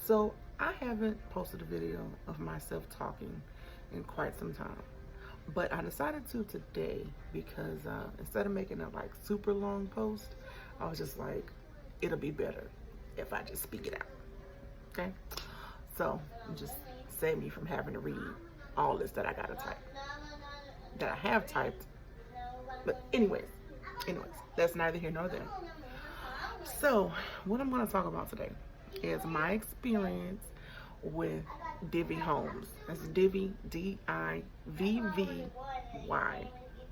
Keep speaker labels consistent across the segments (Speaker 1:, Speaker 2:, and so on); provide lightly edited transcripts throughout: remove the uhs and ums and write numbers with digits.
Speaker 1: So I haven't posted a video of myself talking in quite some time, but I decided to today because instead of making a like super long post, I was just like, it'll be better if I just speak it out. Okay, so just save me from having to read all this that I gotta type, that I have typed. But anyways, that's neither here nor there. So, what I'm going to talk about today is my experience with Divvy Homes. That's Divvy, Divvy,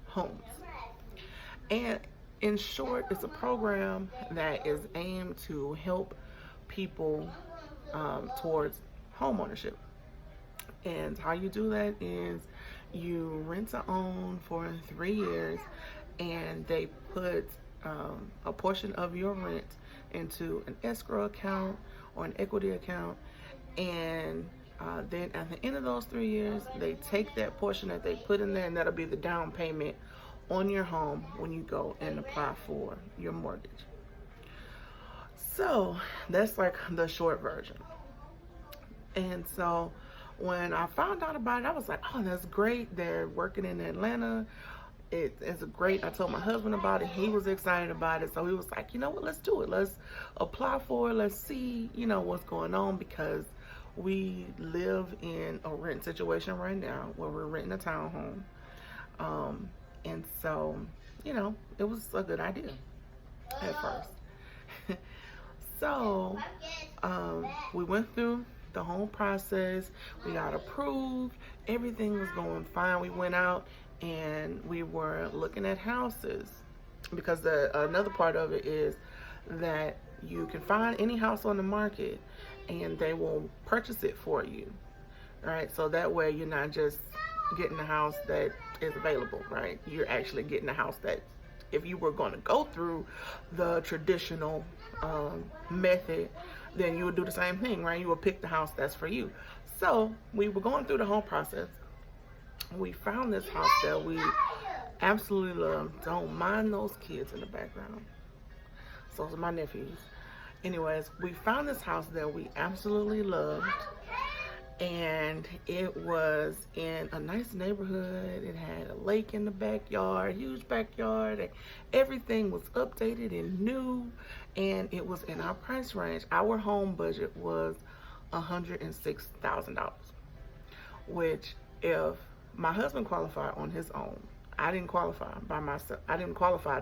Speaker 1: Homes. And in short, it's a program that is aimed to help people towards home ownership. And how you do that is you rent to own for 3 years, and they put a portion of your rent into an escrow account or an equity account, and then at the end of those 3 years, they take that portion that they put in there, and that'll be the down payment on your home when you go and apply for your mortgage. So that's like the short version. And so when I found out about it, I was like, oh, that's great. They're working in Atlanta. It's great. I told my husband about it. He was excited about it. So he was like, you know what, let's do it. Let's apply for it. Let's see, what's going on, because we live in a rent situation right now where we're renting a townhome. And so, it was a good idea at first. So we went through the whole process. We got approved. Everything was going fine. We went out and we were looking at houses, because another part of it is that you can find any house on the market and they will purchase it for you, right? So that way you're not just getting a house that is available, right? You're actually getting a house that, if you were going to go through the traditional method, then you would do the same thing, right? You would pick the house that's for you. So we were going through the whole process. We found this house that we absolutely love. Don't mind those kids in the background. So it's my nephews. Anyways, we found this house that we absolutely loved. And it was in a nice neighborhood. It had a lake in the backyard, huge backyard. And everything was updated and new. And it was in our price range. Our home budget was $106,000, which, if my husband qualified on his own, I didn't qualify by myself. I didn't qualify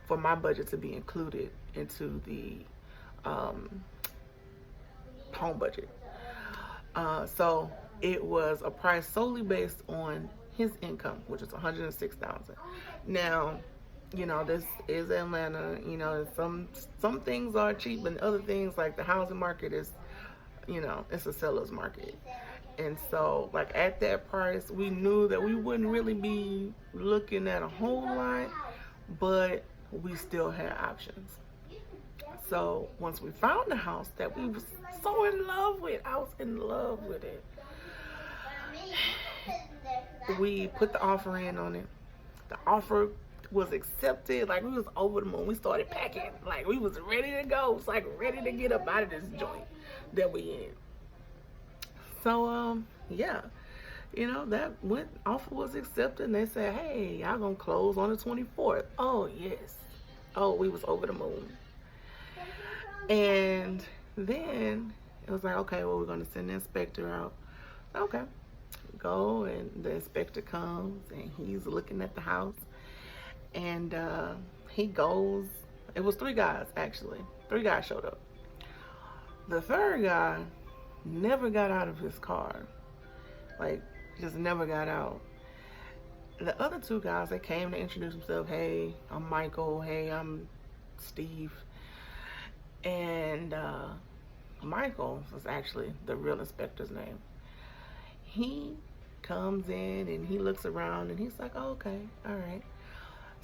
Speaker 1: for my budget to be included into the home budget. So it was a price solely based on his income, which is $106,000. Now, this is Atlanta. Some things are cheap, and other things, like the housing market, is, it's a seller's market. And so, like, at that price, we knew that we wouldn't really be looking at a whole lot, but we still had options. So once we found the house that we was so in love with, I was in love with it. We put the offer in on it. The offer was accepted. Like, we was over the moon. We started packing. Like, we was ready to go. It's like ready to get up out of this joint that we in. So yeah, that offer was accepted, and they said, hey, y'all gonna close on the 24th. Oh yes. Oh, we was over the moon. And then it was like, okay, well, we're going to send the inspector out. Okay. Go, and the inspector comes, and he's looking at the house. And he goes. It was 3 guys, actually. 3 guys showed up. The third guy never got out of his car. Like, just never got out. The other 2 guys, they came to introduce themselves. Hey, I'm Michael. Hey, I'm Steve. And Michael was actually the real inspector's name. He comes in and he looks around and he's like, oh, okay, all right.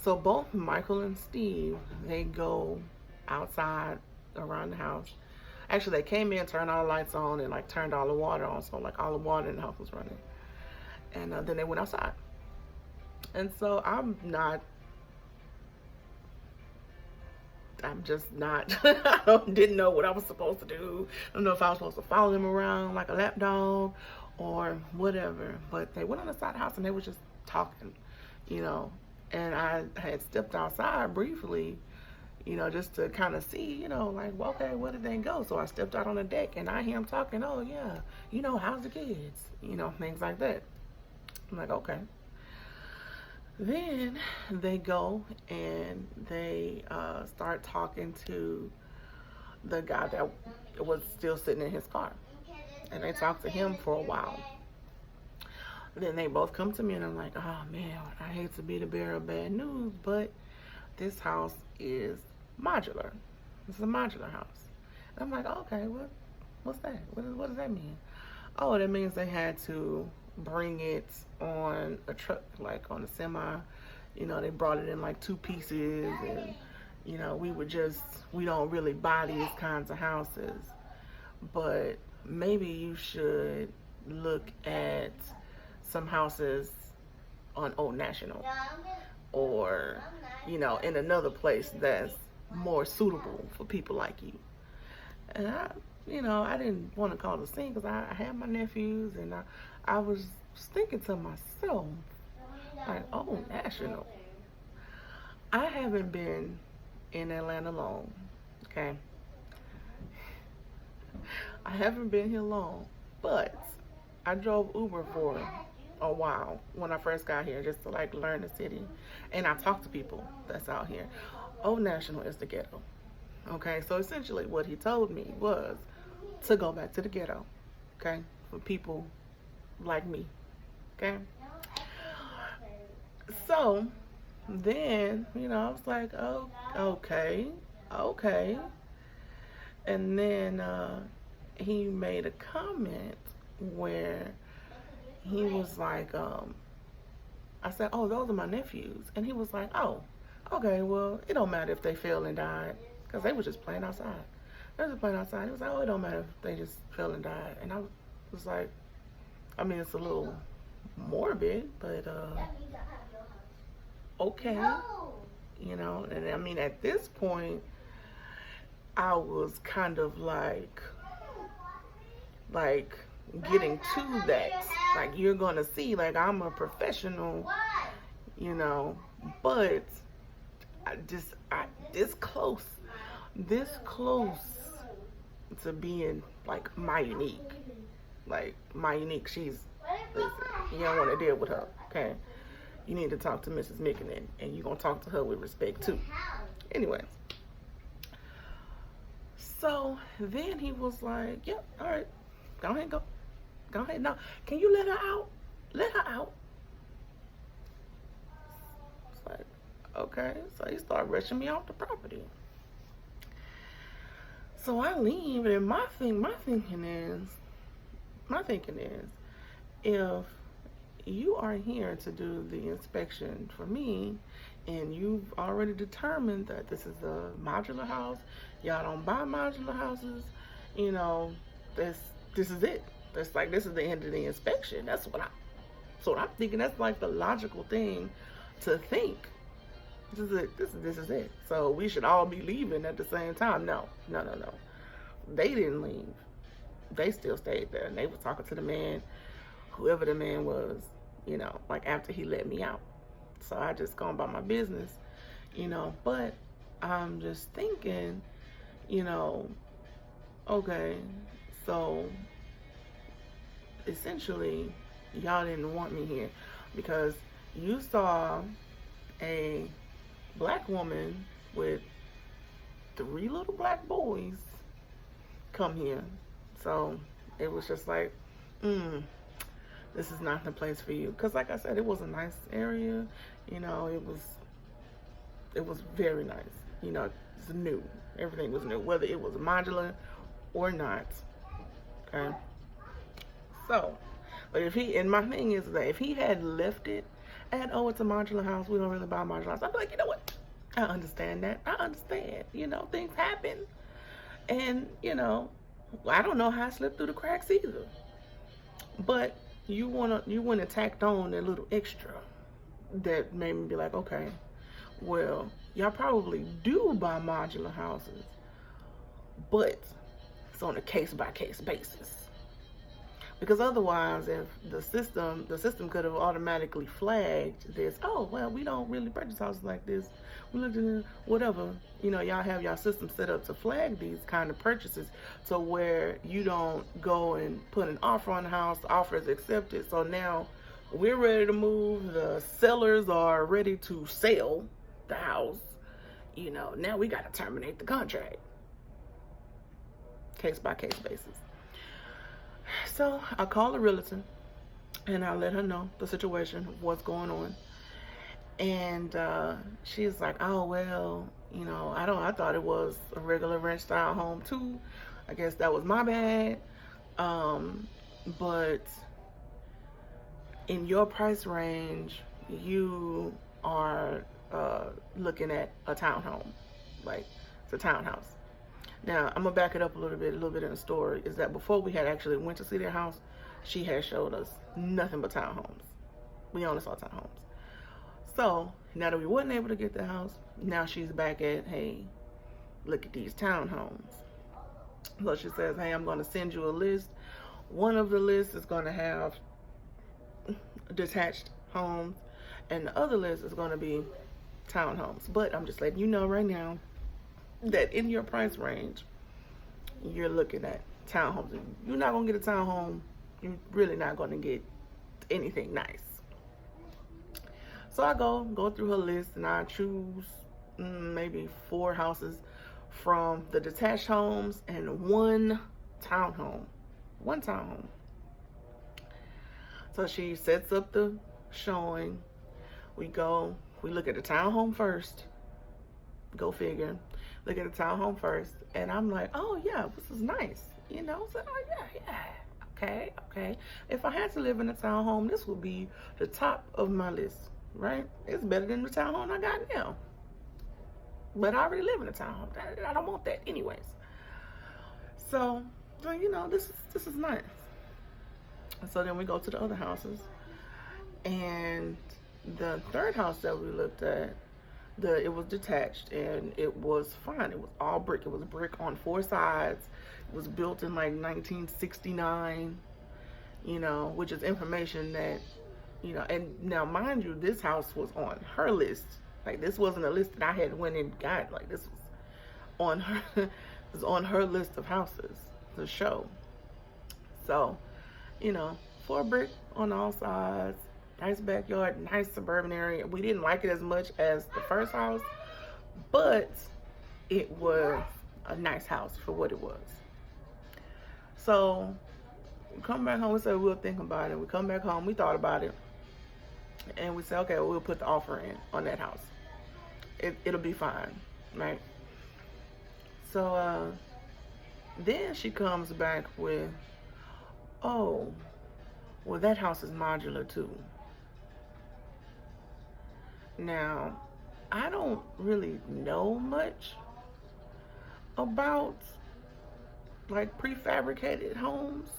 Speaker 1: So both Michael and Steve, they go outside around the house. Actually, they came in, turned all the lights on, and like turned all the water on. So like all the water in the house was running. And then they went outside. And so I'm not I'm just not, didn't know what I was supposed to do. I don't know if I was supposed to follow them around like a lap dog or whatever. But they went on the side of the house and they were just talking, you know. And I had stepped outside briefly, you know, just to kind of see, you know, like, well, okay, where did they go? So I stepped out on the deck and I hear them talking, oh, yeah, you know, how's the kids? You know, things like that. I'm like, okay. Then they go and they start talking to the guy that was still sitting in his car. And they talk to him for a while. Then they both come to me and I'm like, oh man, I hate to be the bearer of bad news, but this house is modular. It's a modular house. And I'm like, okay, what's that? What does that mean? Oh, that means they had to bring it on a truck, like on a semi. You know, they brought it in like 2 pieces, and you know, we don't really buy these kinds of houses, but maybe you should look at some houses on Old National, or you know, in another place that's more suitable for people like you. And I didn't want to call the scene because I had my nephews, and I was thinking to myself, like, oh, National. I haven't been in Atlanta long, okay? I haven't been here long, but I drove Uber for a while when I first got here, just to like learn the city. And I talked to people that's out here. Old National is the ghetto. Okay, so essentially what he told me was to go back to the ghetto, okay, for people like me, okay? So then, you know, I was like, oh, okay. And then he made a comment where he was like, I said, oh, those are my nephews. And he was like, oh, okay, well, it don't matter if they fell and died, because they were just playing outside. They were just playing outside. He was like, oh, it don't matter if they just fell and died. And I was like, I mean, it's a little morbid, but okay. You know, and I mean, at this point, I was kind of like getting to that. Like, you're gonna see, like, I'm a professional, you know, but this close to being like my unique. She's, listen, you don't want to deal with her, okay? You need to talk to Mrs. Mickinen, and you're gonna talk to her with respect too. Anyways, so then he was like, yep, all right, go ahead. Now, can you let her out? Let her out. It's like, okay. So he started rushing me off the property. So I leave, and my thinking is, if you are here to do the inspection for me, and you've already determined that this is a modular house, y'all don't buy modular houses, you know, this is it. That's like, this is the end of the inspection. That's what I'm thinking. That's like the logical thing to think. This is it. So we should all be leaving at the same time. No. They didn't leave. They still stayed there, and they was talking to the man, whoever the man was, you know, like after he let me out. So I just gone about my business, you know, but I'm just thinking, you know, okay, so essentially y'all didn't want me here because you saw a black woman with 3 little black boys come here. So it was just like, this is not the place for you. Because like I said, it was a nice area. You know, it was very nice. You know, it's new. Everything was new, whether it was modular or not. Okay. So, but and my thing is that if he had left it at, oh, it's a modular house, we don't really buy modular house, I'd be like, you know what? I understand that. I understand. You know, things happen. And, you know, I don't know how I slipped through the cracks either. But you went and tacked on a little extra that made me be like, okay, well, y'all probably do buy modular houses, but it's on a case-by-case basis. Because otherwise, if the system could have automatically flagged this, oh, well, we don't really purchase houses like this. We looked at whatever. You know, y'all have y'all system set up to flag these kind of purchases, so where you don't go and put an offer on the house, the offer is accepted. So now we're ready to move. The sellers are ready to sell the house. You know, now we got to terminate the contract. Case-by-case basis. So I called the realtor and I let her know the situation, what's going on. And she's like, oh, well, you know, I thought it was a regular ranch style home too. I guess that was my bad. But in your price range, you are looking at a townhome, like it's a townhouse. Now, I'm going to back it up a little bit in the story, is that before we had actually went to see their house, she had showed us nothing but townhomes. We only saw townhomes. So, now that we wasn't able to get the house, now she's back at, hey, look at these townhomes. So she says, hey, I'm going to send you a list. One of the lists is going to have detached homes, and the other list is going to be townhomes. But I'm just letting you know right now that in your price range, you're looking at townhomes. You're not going to get a townhome. You're really not going to get anything nice. So I go through her list and I choose maybe 4 houses from the detached homes and one townhome. One townhome. So she sets up the showing. We look at the townhome first. Go figure. Look at the townhome first, and I'm like, oh yeah, this is nice, you know. So oh yeah, okay. If I had to live in a townhome, this would be the top of my list, right? It's better than the townhome I got now. But I already live in a townhome. I don't want that, anyways. So you know, this is nice. So then we go to the other houses, and the third house that we looked at, it was detached and it was fine. It was all brick. It was brick on 4 sides. It was built in like 1969, you know, which is information that, you know, and now mind you, this house was on her list. Like, this wasn't a list that I had went and got. Like, this was on her, it was on her list of houses to show. So, you know, 4 brick on all sides. Nice backyard, nice suburban area. We didn't like it as much as the first house, but it was a nice house for what it was. So we come back home, we said we'll think about it. We come back home, we thought about it, and we said, okay, we'll put the offer in on that house. It'll be fine, right? So then she comes back with, oh, well, that house is modular too. Now, I don't really know much about like prefabricated homes,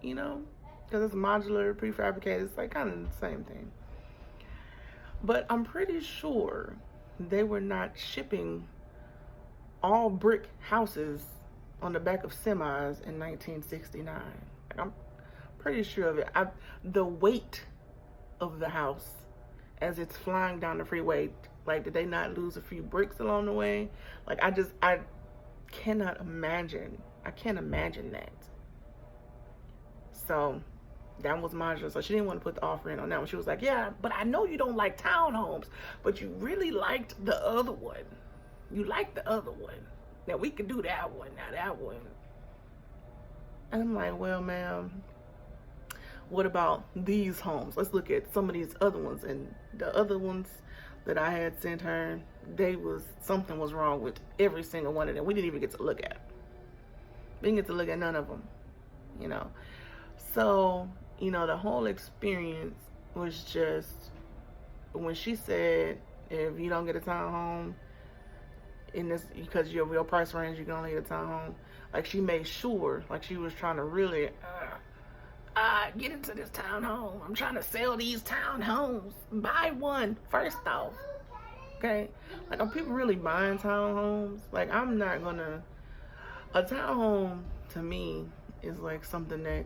Speaker 1: you know, because it's modular, prefabricated, it's like kind of the same thing. But I'm pretty sure they were not shipping all brick houses on the back of semis in 1969. Like, I'm pretty sure of it. The weight of the house as it's flying down the freeway, like, did they not lose a few bricks along the way? Like, I cannot imagine. I can't imagine that. So that was modular. So she didn't want to put the offer in on that one. She was like, yeah, but I know you don't like townhomes, but you really liked the other one. You liked the other one. Now we could do that one. Now that one. And I'm like, well, ma'am, what about these homes? Let's look at some of these other ones. And the other ones that I had sent her, something was wrong with every single one of them. We didn't even get to look at them. We didn't get to look at none of them, you know. So, you know, the whole experience was just, when she said, if you don't get a townhome in this, because your real price range, you can only get a townhome. Like, she made sure, like, she was trying to really get into this townhome. I'm trying to sell these townhomes. Buy one first off. Okay? Like, are people really buying townhomes? Like, I'm not gonna. A townhome to me is like something that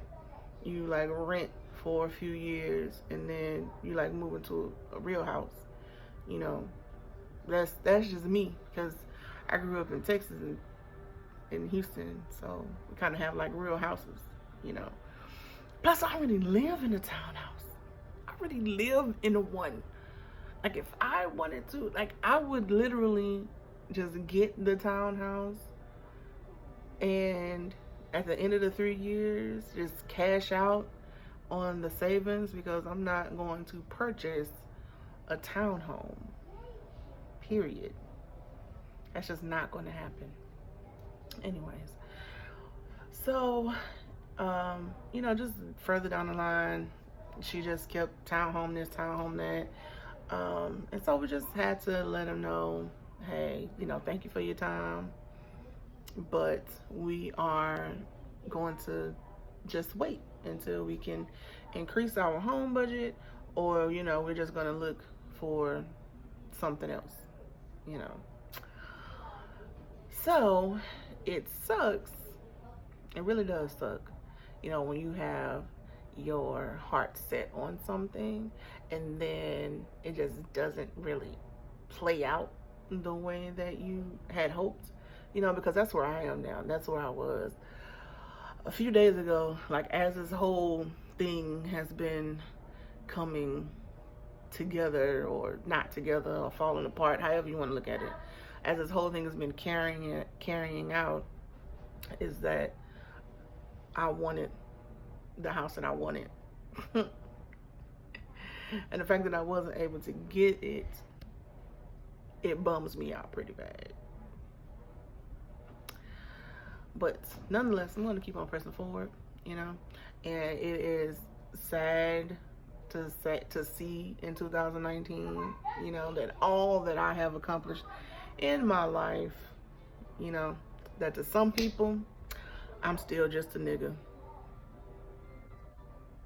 Speaker 1: you like rent for a few years and then you like move into a real house. You know, that's just me because I grew up in Texas and in Houston, so we kind of have like real houses. You know. Plus, I already live in a townhouse. I already live in a one. Like, if I wanted to, like, I would literally just get the townhouse and at the end of the 3 years, just cash out on the savings because I'm not going to purchase a townhome. Period. That's just not going to happen. Anyways, so, you know, just further down the line, she just kept townhome this, townhome that. And so we just had to let him know, hey, you know, thank you for your time, but we are going to just wait until we can increase our home budget, or, you know, we're just going to look for something else, you know. So it sucks. It really does suck, you know, when you have your heart set on something and then it just doesn't really play out the way that you had hoped, you know, because that's where I am now. That's where I was a few days ago. Like, as this whole thing has been coming together or not together or falling apart, however you want to look at it, as this whole thing has been carrying out, is that I wanted the house that I wanted. And the fact that I wasn't able to get it, it bums me out pretty bad. But nonetheless, I'm going to keep on pressing forward, you know. And it is sad to see in 2019, you know, that all that I have accomplished in my life, you know, that to some people, I'm still just a nigga.